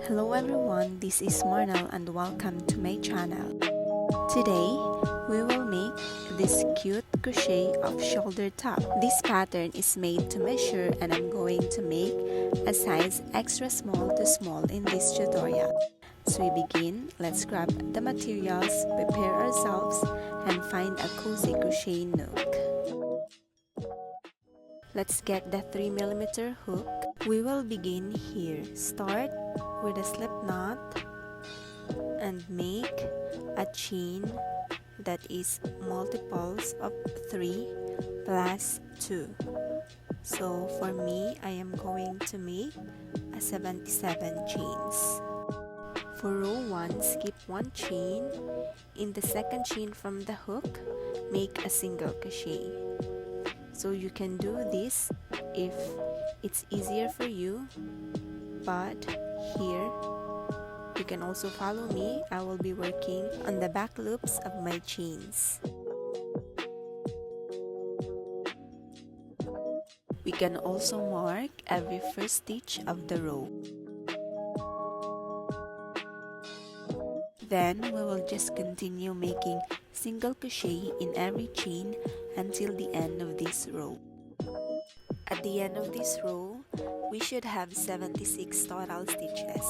Hello everyone, this is Marnel and welcome to my channel. Today, we will make this cute crochet of shoulder top. This pattern is made to measure and I'm going to make a size extra small to small in this tutorial. So we begin, let's grab the materials, prepare ourselves, and find a cozy crochet nook. Let's get the 3mm hook. We will begin here. Start with a slip knot and make a chain that is multiples of 3 plus 2. So for me, I am going to make a 77 chains. For row 1, skip 1 chain. In the second chain from the hook, make a single crochet. So you can do this if it's easier for you, but here you can also follow me. I will be working on the back loops of my chains. We can also mark every first stitch of the row. Then we will just continue making single crochet in every chain until the end of this row. At the end of this row, we should have 76 total stitches.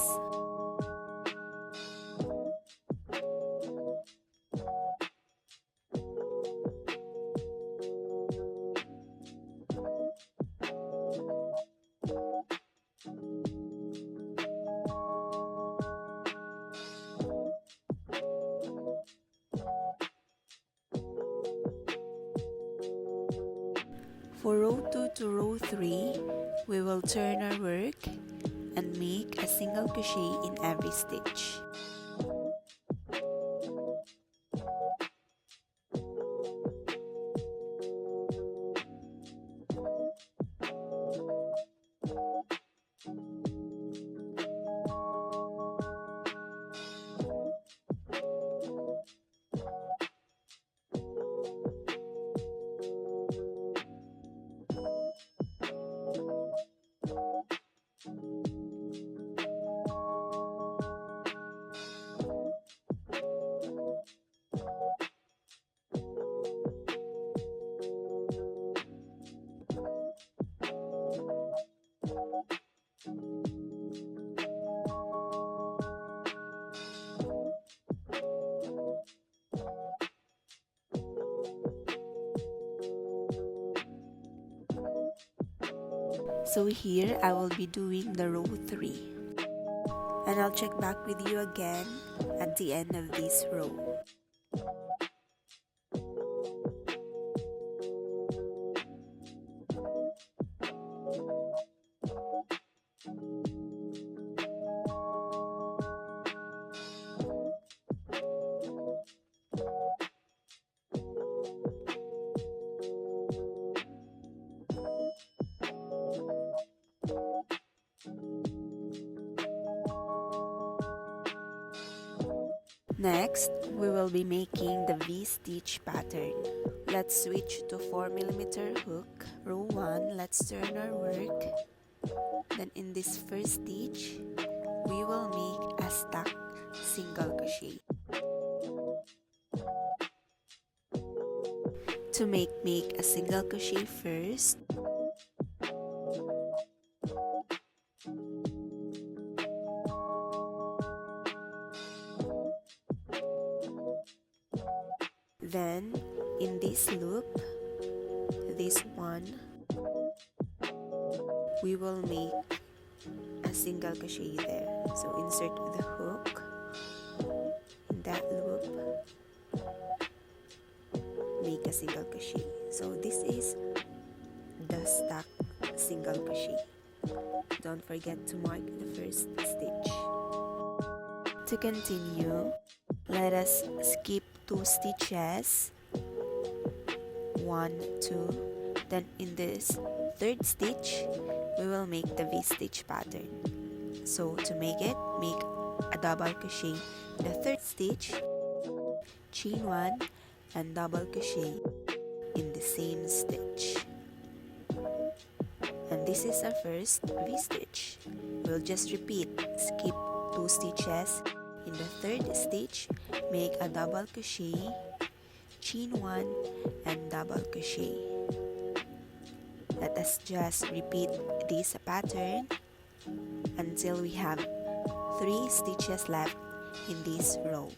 For row 2 to row 3, we will turn our work and make a single crochet in every stitch. So here I will be doing the row 3, and I'll check back with you again at the end of this row. Next, we will be making the V-stitch pattern. Let's switch to 4mm hook. Row 1, let's turn our work. Then in this first stitch, we will make a stacked single crochet. To make a single crochet first. Then, in this loop, this one, we will make a single crochet there. So insert the hook in that loop, make a single crochet. So this is the stacked single crochet. Don't forget to mark the first stitch. To continue, let us skip 2 stitches, 1, 2, then in this third stitch we will make the V-stitch pattern. So to make it, make a double crochet in the third stitch, chain 1 and double crochet in the same stitch. And this is our first V-stitch. We'll just repeat, skip 2 stitches. In the third stitch, make a double crochet, chain 1 and double crochet. Let us just repeat this pattern until we have 3 stitches left in this row.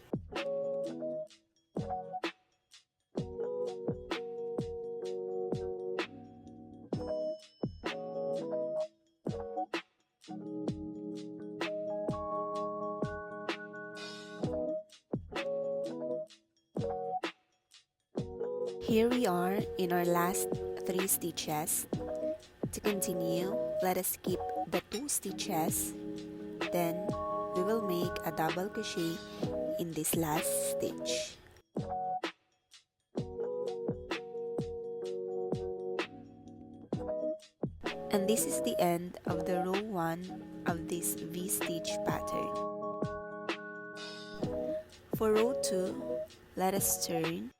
Here we are in our last 3 stitches. To continue, let us skip the 2 stitches. Then we will make a double crochet in this last stitch. And this is the end of the row 1 of this V-stitch pattern. For row 2, let us turn.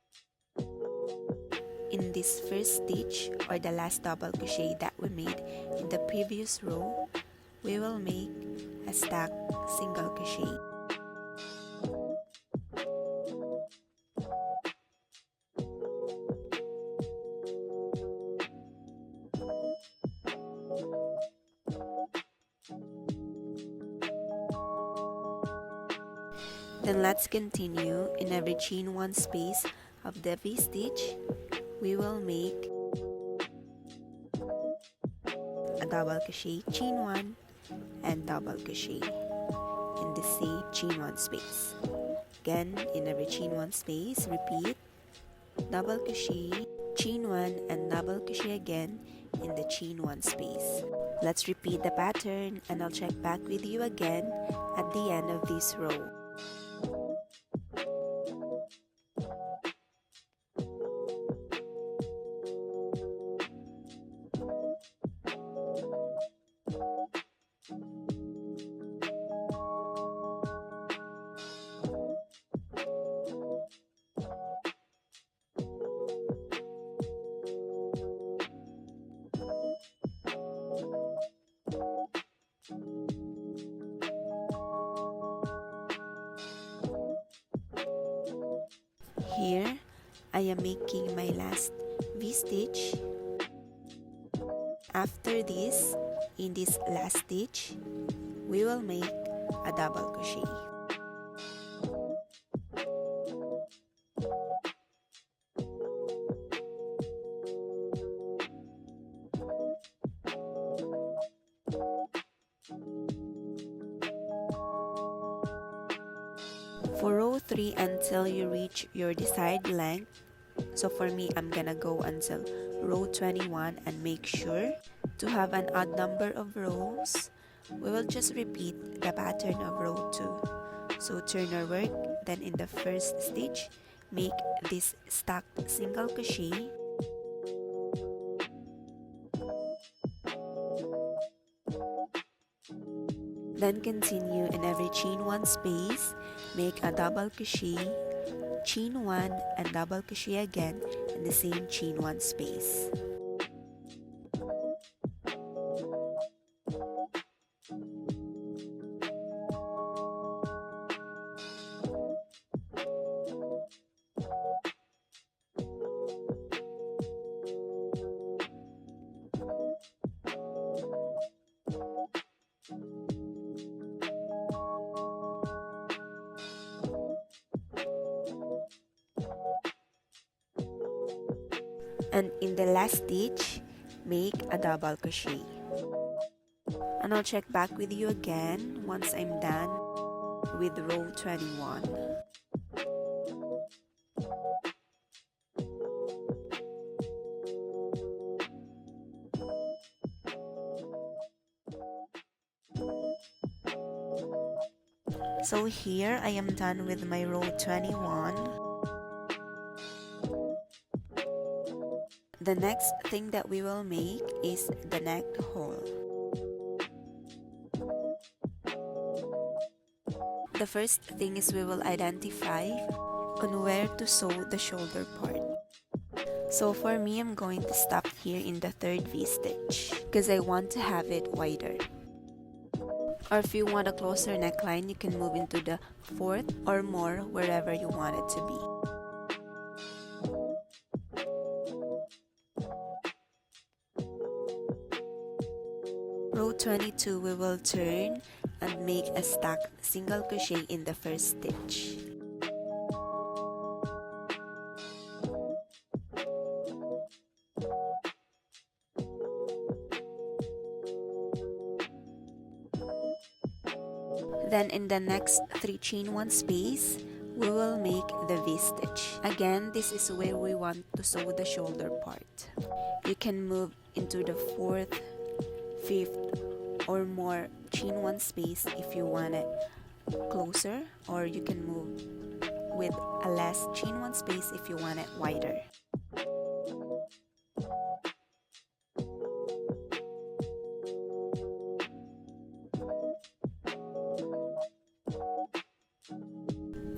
In this first stitch or the last double crochet that we made in the previous row, we will make a stacked single crochet. Then let's continue. In every chain 1 space of the V-stitch, we will make a double crochet, chain 1 and double crochet in the same chain 1 space. Again, in every chain 1 space, repeat double crochet, chain 1 and double crochet again in the chain 1 space. Let's repeat the pattern and I'll check back with you again at the end of this row. Here, I am making my last V-stitch. After this, in this last stitch, we will make a double crochet. For row 3 until you reach your desired length. So for me, I'm gonna go until row 21 and make sure to have an odd number of rows. We will just repeat the pattern of row 2. So turn your work, then in the first stitch, make this stacked single crochet. Then continue in every chain 1 space, make a double crochet, chain 1 and double crochet again in the same chain 1 space. And in the last stitch, make a double crochet. And I'll check back with you again once I'm done with row 21. So here I am done with my row 21. The next thing that we will make is the neck hole. The first thing is we will identify on where to sew the shoulder part. So for me, I'm going to stop here in the third V-stitch because I want to have it wider. Or if you want a closer neckline, you can move into the fourth or more, wherever you want it to be. Row 22, we will turn and make a stacked single crochet in the first stitch. Then in the next 3 chain 1 space, we will make the V-stitch. Again, this is where we want to sew the shoulder part. You can move into the 4th, 5th, or more chain 1 space if you want it closer, or you can move with a less chain 1 space if you want it wider.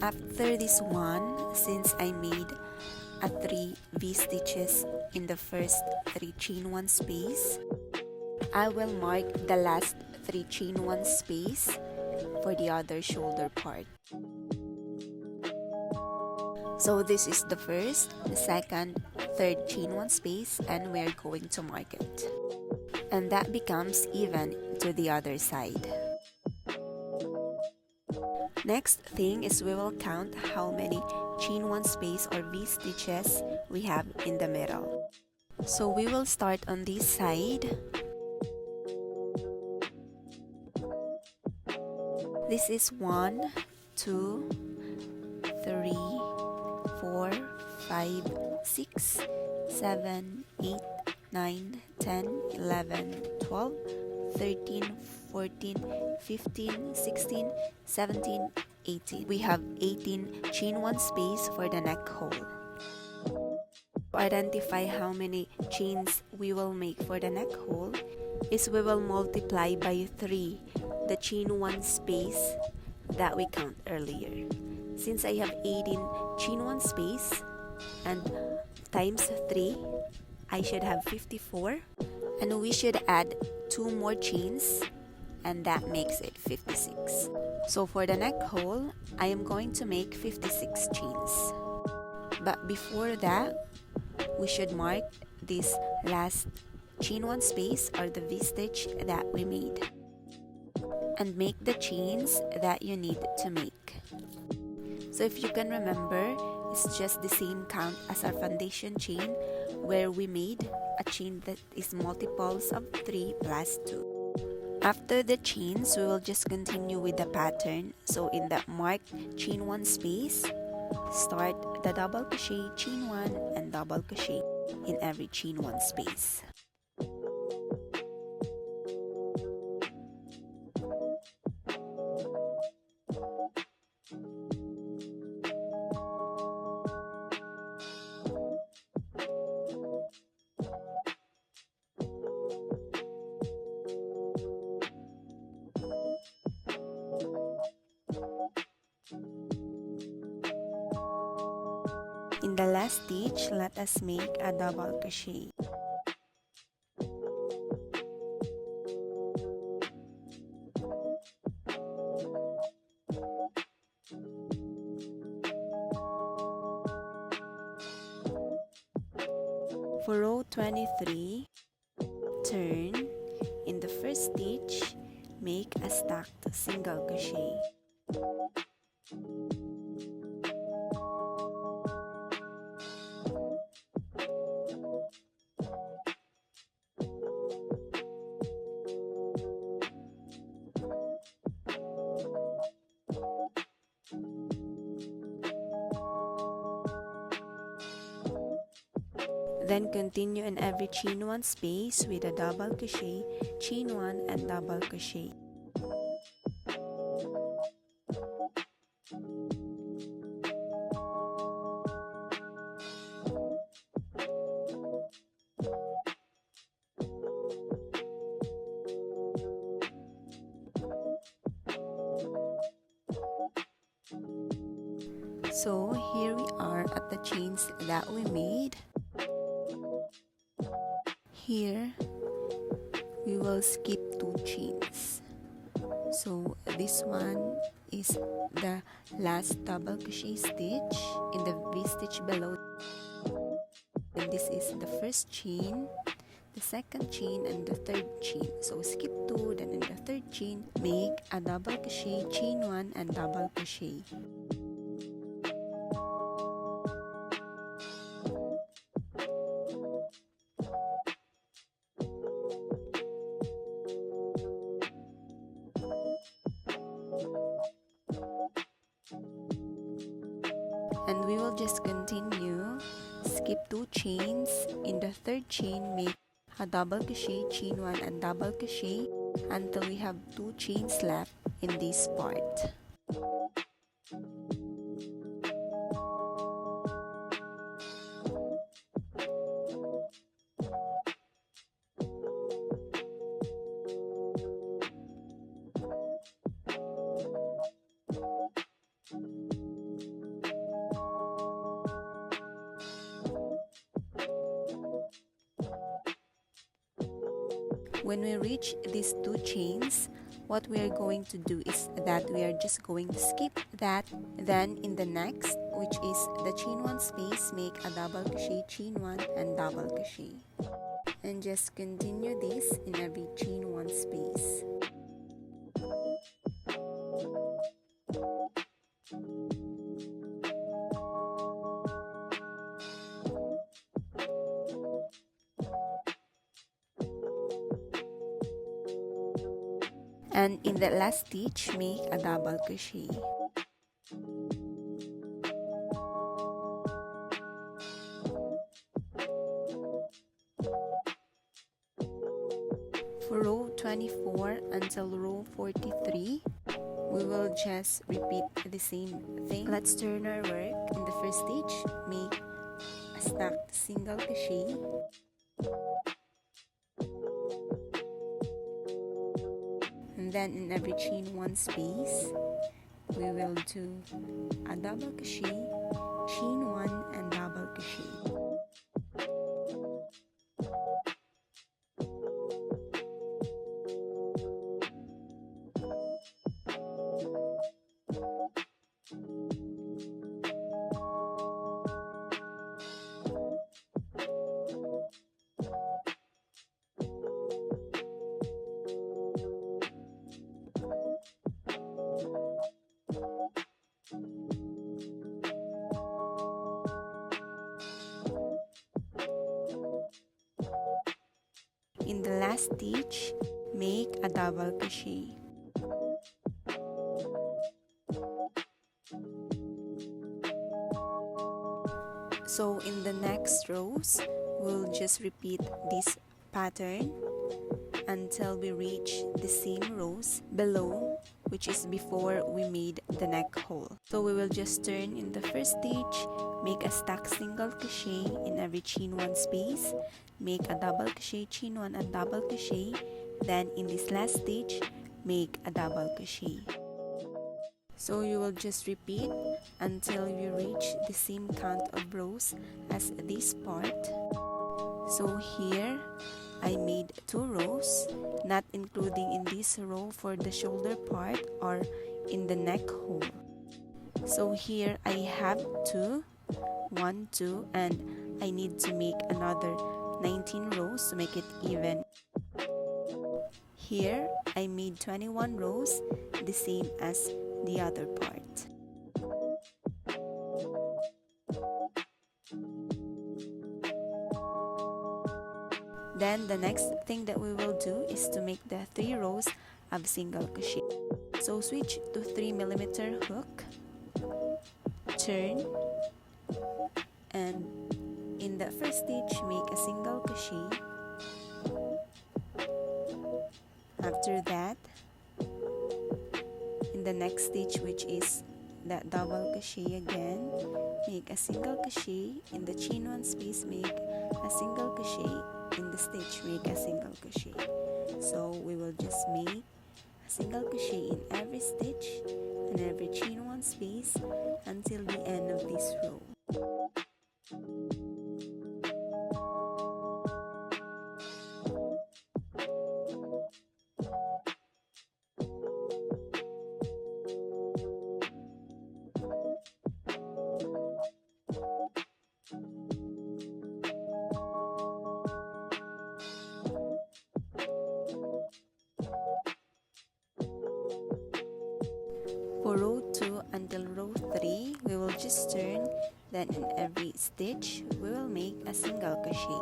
After this one, since I made a 3 V-stitches in the first 3 chain 1 space, I will mark the last 3 chain 1 space for the other shoulder part. So this is the first, the second, third chain 1 space, and we're going to mark it. And that becomes even to the other side. Next thing is we will count how many chain 1 space or V-stitches we have in the middle. So we will start on this side. This is 1, 2, 3, 4, 5, 6, 7, 8, 9, 10, 11, 12, 13, 14, 15, 16, 17, 18. We have 18 chain 1 space for the neck hole. To identify how many chains we will make for the neck hole is we will multiply by 3 the chain 1 space that we count earlier. Since I have 18 chain 1 space and times 3, I should have 54, and we should add 2 more chains, and that makes it 56. So for the neck hole, I am going to make 56 chains. But before that, we should mark this last chain 1 space or the V-stitch that we made, and make the chains that you need to make. So if you can remember, it's just the same count as our foundation chain, where we made a chain that is multiples of 3 plus 2. After the chains, we will just continue with the pattern. So in the marked chain 1 space, start the double crochet, chain 1, and double crochet in every chain 1 space. In the last stitch, let us make a double crochet. For row 23, turn. In the first stitch, make a stacked single crochet. Then continue in every chain 1 space with a double crochet, chain 1, and double crochet. So here we are at the chains that we made. Here, we will skip 2 chains. So this one is the last double crochet stitch in the V-stitch below, and this is the first chain, the second chain, and the third chain. So skip 2, then in the third chain make a double crochet, chain 1 and double crochet. And we will just continue. Skip 2 chains, in the third chain make a double crochet, chain 1 and double crochet until we have 2 chains left in this part. When we reach these 2 chains, what we are going to do is that we are just going to skip that. Then in the next, which is the chain 1 space, make a double crochet, chain 1 and double crochet. And just continue this in every chain 1 space. And in the last stitch, make a double crochet. For row 24 until row 43, we will just repeat the same thing. Let's turn our work. In the first stitch, make a stacked single crochet. And then in every chain 1 space, we will do a double crochet, chain 1 and double crochet. In the last stitch, make a double crochet. So in the next rows, we'll just repeat this pattern until we reach the same rows below, which is before we made the neck hole. So we will just turn in the first stitch, make a stacked single crochet in every chain 1 space, make a double crochet, chain 1 and double crochet. Then in this last stitch, make a double crochet. So you will just repeat until you reach the same count of rows as this part. So here I made 2 rows, not including in this row for the shoulder part or in the neck hole. So here I have 2, 1, 2, and I need to make another 19 rows to make it even. Here I made 21 rows, the same as the other part. Then the next thing that we will do is to make the 3 rows of single crochet. So switch to 3mm hook, turn, and in the first stitch make a single crochet. After that, in the next stitch, which is that double crochet again, make a single crochet. In the chain 1 space, make a single crochet. In the stitch, make a single crochet. So we will just make a single crochet in every stitch and every chain 1 space until the end of this row. Then in every stitch we will make a single crochet.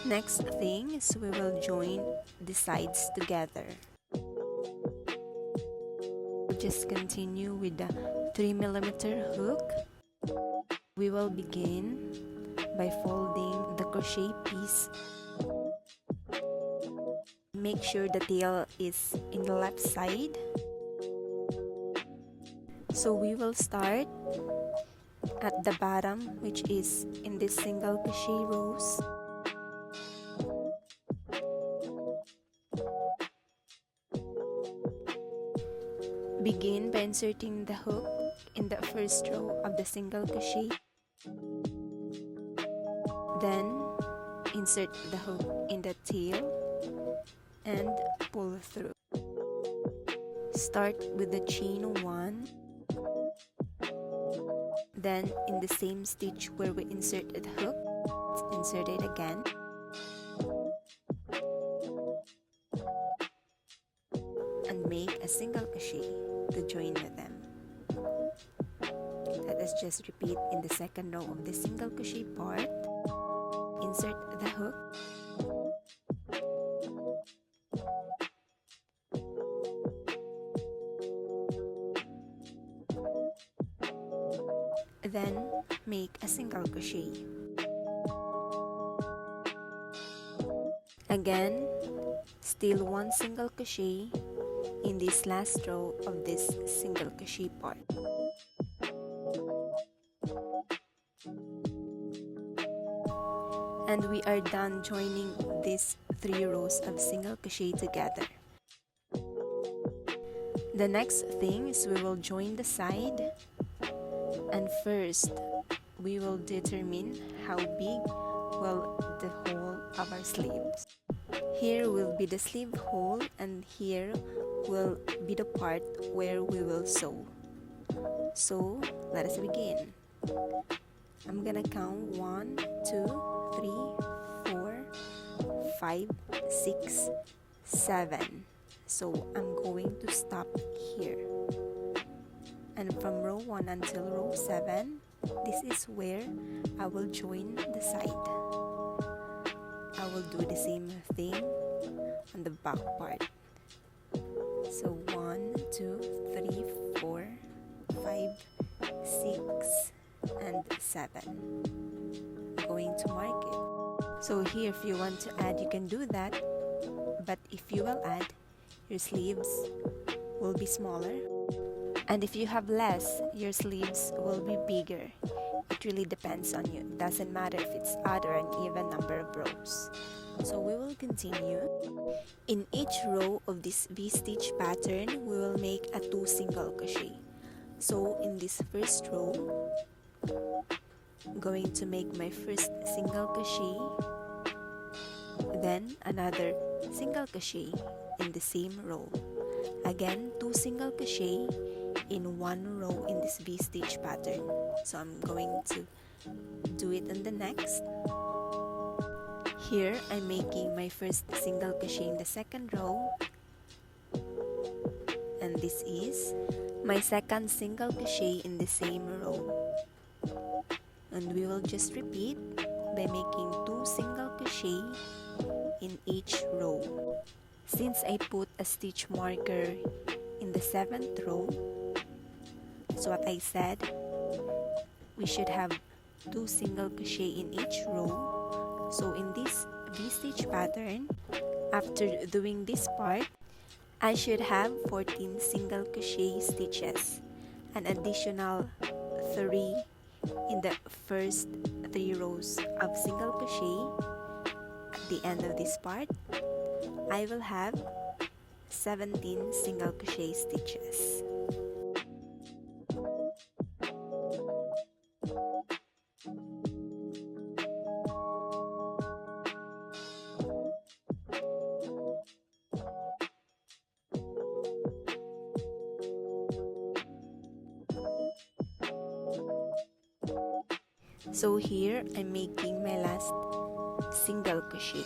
Next thing is we will join the sides together. Just continue with the 3mm hook. We will begin by folding the crochet piece. Make sure the tail is in the left side. So we will start at the bottom, which is in this single crochet rows. Begin by inserting the hook in the first row of the single crochet. Then insert the hook in the tail and pull through. Start with the chain 1. Then in the same stitch where we inserted the hook, insert it again. And make a single crochet to join with them. Let us just repeat in the second row of the single crochet part. Insert the hook. Then make a single crochet. Again, still one single crochet in this last row of this single crochet part. And we are done joining these 3 rows of single crochet together. The next thing is we will join the side, and first we will determine how big will the hole of our sleeves. Here will be the sleeve hole, and here will be the part where we will sew. So let us begin. I'm gonna count 1, 2, 3, 4, 5, 6, 7. So I'm going to stop here. And from row 1 until row 7, this is where I will join the side. I will do the same thing on the back part. So 1, 2, 3, 4, 5, 6, and 7. I'm going to mark it. So here, if you want to add, you can do that. But if you will add, your sleeves will be smaller. And if you have less, your sleeves will be bigger. It really depends on you. It doesn't matter if it's odd or an even number of rows. So we will continue. In each row of this V-stitch pattern, we will make a 2 single crochet. So in this first row, I'm going to make my first single crochet, then another single crochet in the same row. Again, 2 single crochet in 1 row in this V-stitch pattern. So I'm going to do it on the next. Here, I'm making my first single crochet in the second row, and this is my second single crochet in the same row. And we will just repeat by making 2 single crochet in each row. Since I put a stitch marker in the 7th row, so what I said, we should have 2 single crochet in each row. So in this V-stitch pattern, after doing this part, I should have 14 single crochet stitches, an additional 3 in the first 3 rows of single crochet. At the end of this part, I will have 17 single crochet stitches. So here I'm making my last single crochet.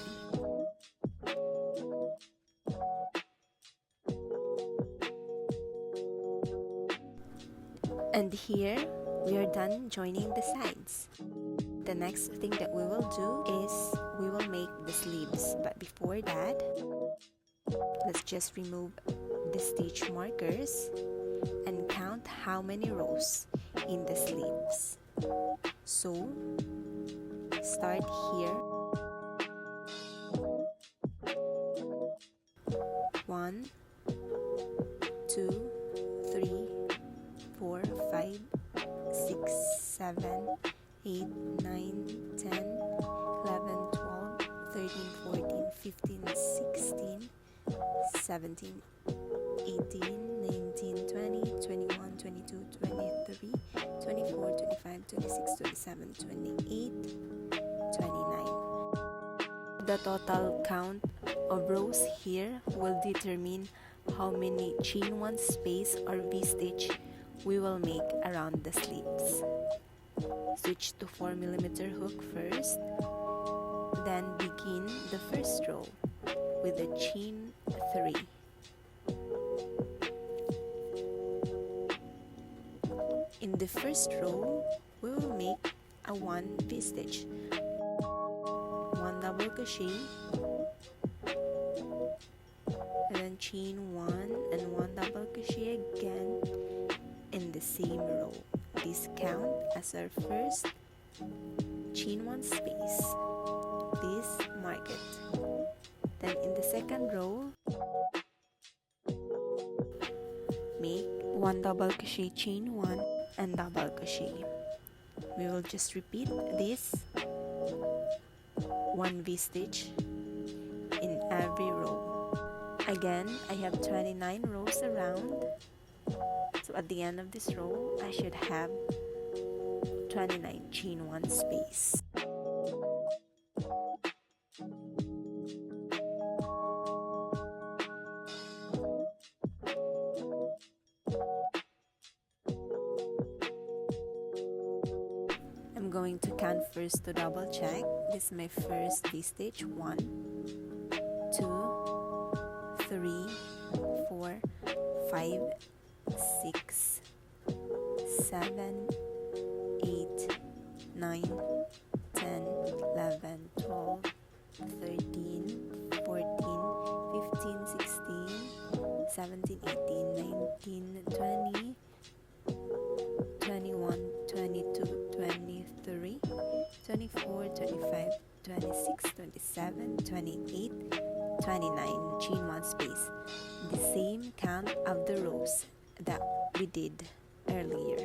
And here we are done joining the sides. The next thing that we will do is we will make the sleeves, but before that, let's just remove the stitch markers and count how many rows in the sleeves. So start here. 1, 2, 3, 4, 5, 6, 7, 8, 9, 10, 11, 12, 13, 14, 15, 16, 17, 18, 19, 20, 21, 22, 23, 24, 25, 26, 27, 28, 29. The total count of rows here will determine how many chain 1 space or V-stitch we will make around the sleeves. Switch to 4mm hook first, then begin the first row with a chain 3. In the first row, we will make a 1 V-stitch, 1 double crochet, and then chain 1 and 1 double crochet again in the same row. This count as our first chain 1 space. Please mark it. Then in the second row, make 1 double crochet, chain 1 and double crochet. We will just repeat this 1 V-stitch in every row. Again, I have 29 rows around. So at the end of this row, I should have 29 chain 1 space. I'm going to count first to double check. This is my first V-stitch. 1, 2, 3, 4, 5, 6, 7, 8, 9, 10, 11, 12, 13, 14, 15, 16, 17, 18, 19, 20, 21, 22, 23, 24, 25, 26, 27, 28, 29 chain 1 space. The same count of the rows that we did earlier.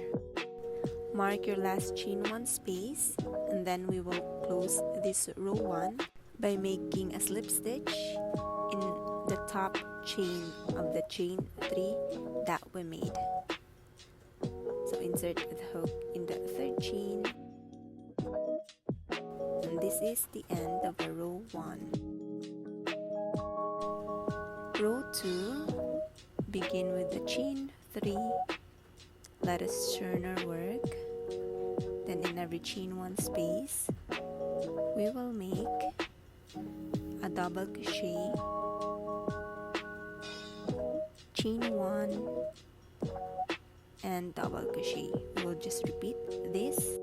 Mark your last chain 1 space, and then we will close this row 1 by making a slip stitch in the top chain of the chain 3 that we made. So insert the hook in the third chain, and this is the end of the row 1. Row 2, begin with the chain 3. Let us turn our work. Then in every chain 1 space, we will make a double crochet, chain 1 and double crochet. We will just repeat this.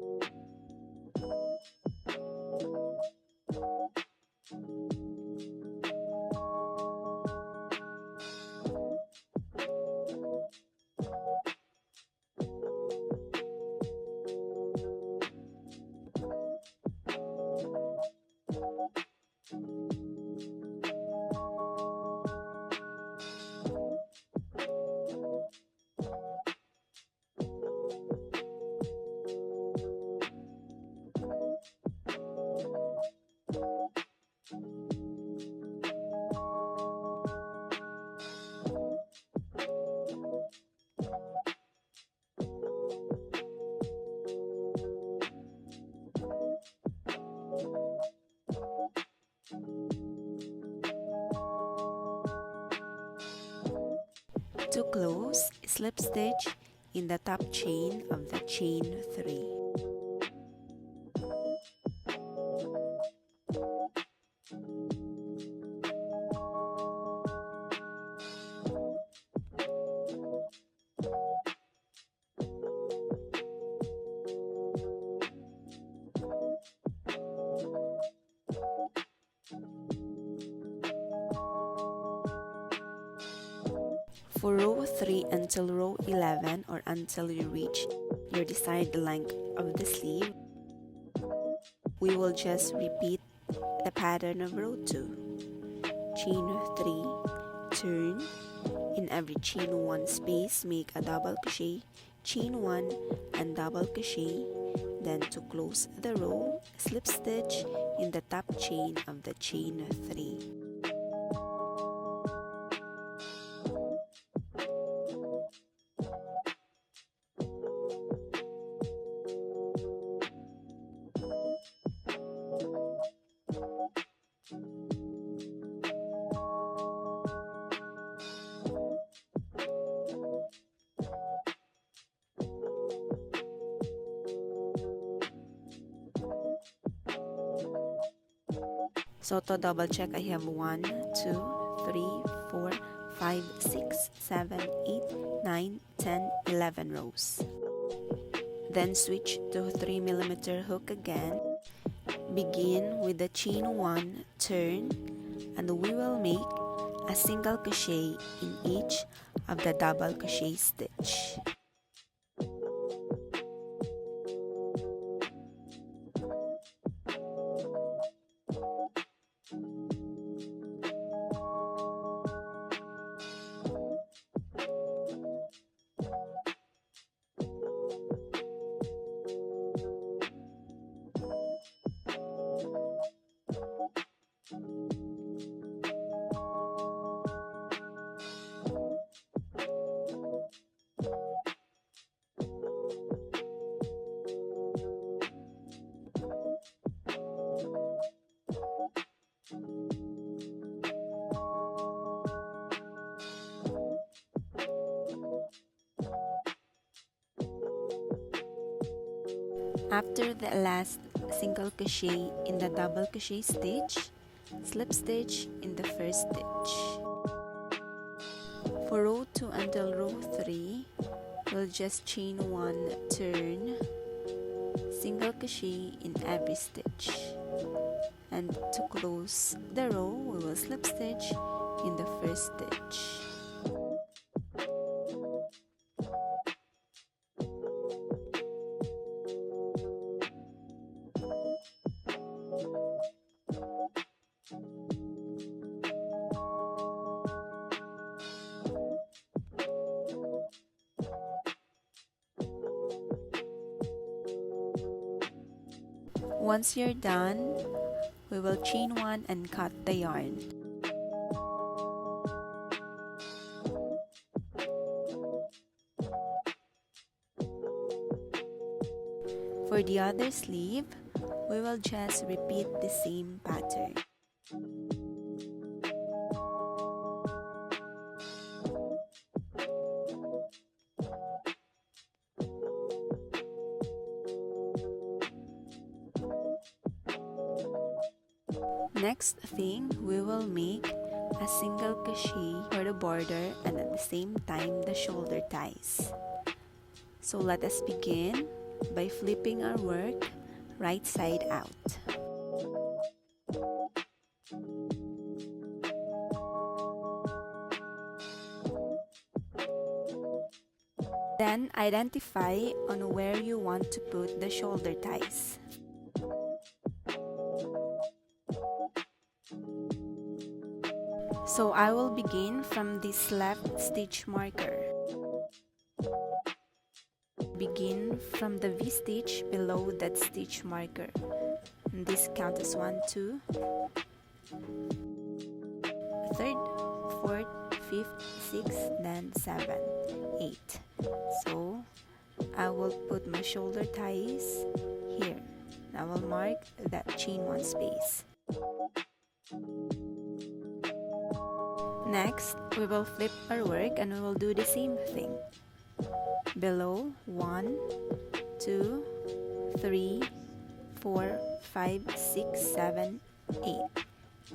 To close, slip stitch in the top chain of the chain 3. crochet until row 11 or until you reach your desired length of the sleeve. We will just repeat the pattern of row 2. Chain 3, turn. In every chain 1 space, make a double crochet, chain 1 and double crochet. Then to close the row, slip stitch in the top chain of the chain 3. So to double check, I have 1, 2, 3, 4, 5, 6, 7, 8, 9, 10, 11 rows. Then switch to 3mm hook again. Begin with the chain 1, turn, and we will make a single crochet in each of the double crochet stitch. After the last single crochet in the double crochet stitch, slip stitch in the first stitch. For row 2 until row 3, we'll just chain 1, turn, single crochet in every stitch. And to close the row, we will slip stitch in the first stitch. Once you're done, we will chain 1 and cut the yarn. For the other sleeve, we will just repeat the same pattern. Next thing, we will make a single crochet for the border and at the same time the shoulder ties. So let us begin by flipping our work right side out. Then identify on where you want to put the shoulder ties. So I will begin from this left stitch marker. Begin from the V-stitch below that stitch marker. And this counts as 1, 2, 3rd, 4th, 5th, 6th, then 7, 8. So I will put my shoulder ties here. I will mark that chain 1 space. Next, we will flip our work and we will do the same thing. Below 1, 2, 3, 4, 5, 6, 7, 8,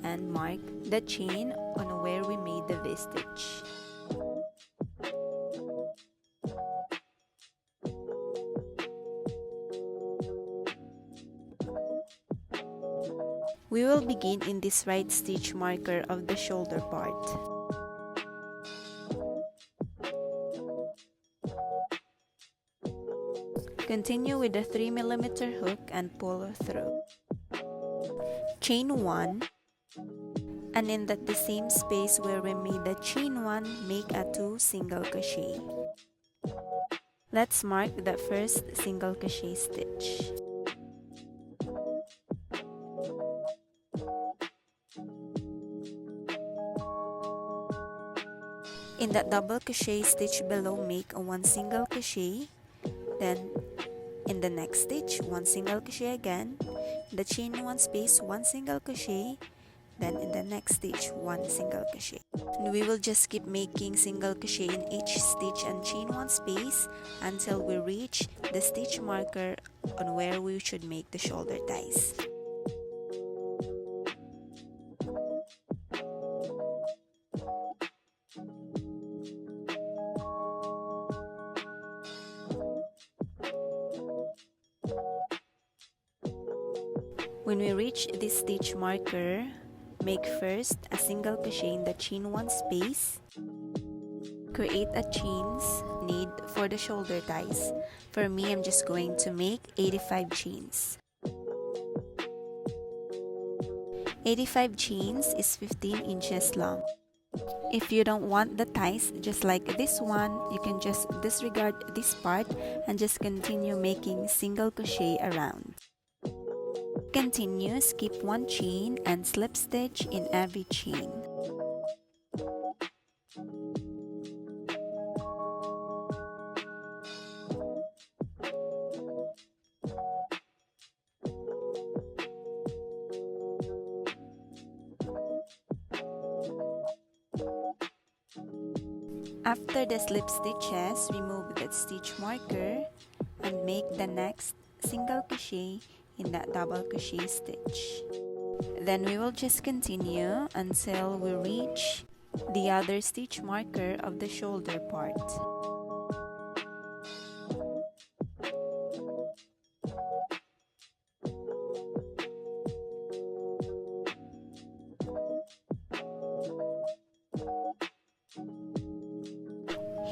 and mark the chain on where we made the V-stitch. We will begin in this right stitch marker of the shoulder part. Continue with the 3mm hook and pull through. Chain 1, and in the same space where we made the chain 1, make a 2 single crochet. Let's mark the first single crochet stitch. In that double crochet stitch below, make a 1 single crochet. Then in the next stitch, 1 single crochet again. The chain 1 space, 1 single crochet. Then in the next stitch, 1 single crochet. And we will just keep making single crochet in each stitch and chain 1 space until we reach the stitch marker on where we should make the shoulder ties. When we reach this stitch marker, make first a single crochet in the chain 1 space. Create a chains need for the shoulder ties. For me, I'm just going to make 85 chains. 85 chains is 15 inches long. If you don't want the ties just like this one, you can just disregard this part and just continue making single crochet around. Continue, skip 1 chain and slip stitch in every chain. After the slip stitches, remove the stitch marker and make the next single crochet in that double crochet stitch. Then we will just continue until we reach the other stitch marker of the shoulder part.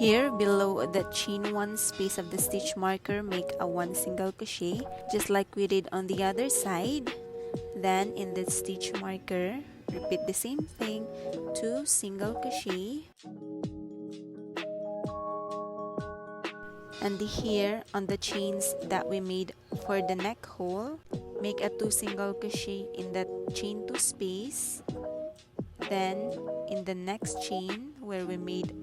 Here, below the chain 1 space of the stitch marker, make a 1 single crochet, just like we did on the other side. Then, in the stitch marker, repeat the same thing, 2 single crochet. And here, on the chains that we made for the neck hole, make a 2 single crochet in that chain 2 space. Then, in the next chain where we made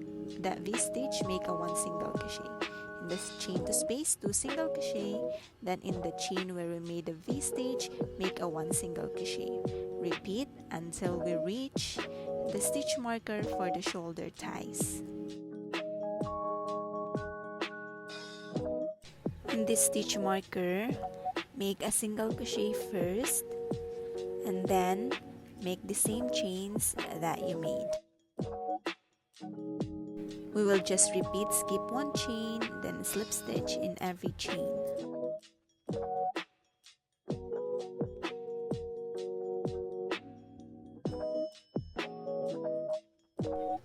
that V-stitch, make a 1 single crochet. In this chain 2 space, 2 single crochet. Then in the chain where we made a V-stitch, make a 1 single crochet. Repeat until we reach the stitch marker for the shoulder ties. In this stitch marker, make a single crochet first and then make the same chains that you made. We will just repeat, skip 1 chain, then slip stitch in every chain.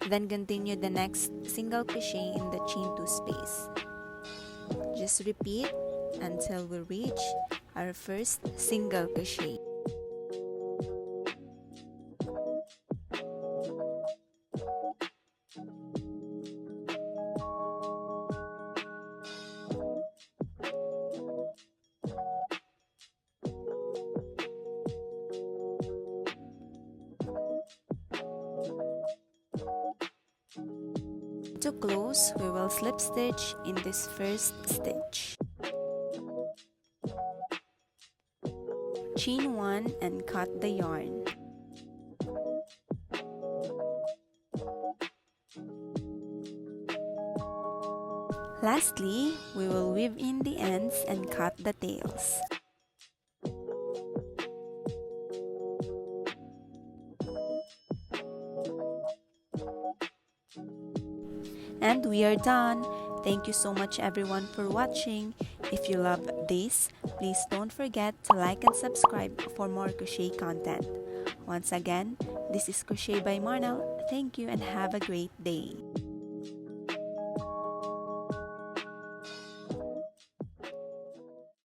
Then continue the next single crochet in the chain 2 space. Just repeat until we reach our first single crochet. To close, we will slip stitch in this first stitch. Chain 1 and cut the yarn. Lastly, we will weave in the ends and cut the tails. And we are done. Thank you so much everyone for watching. If you love this, please don't forget to like and subscribe for more crochet content. Once again, this is Crochet by Marnel. Thank you and have a great day.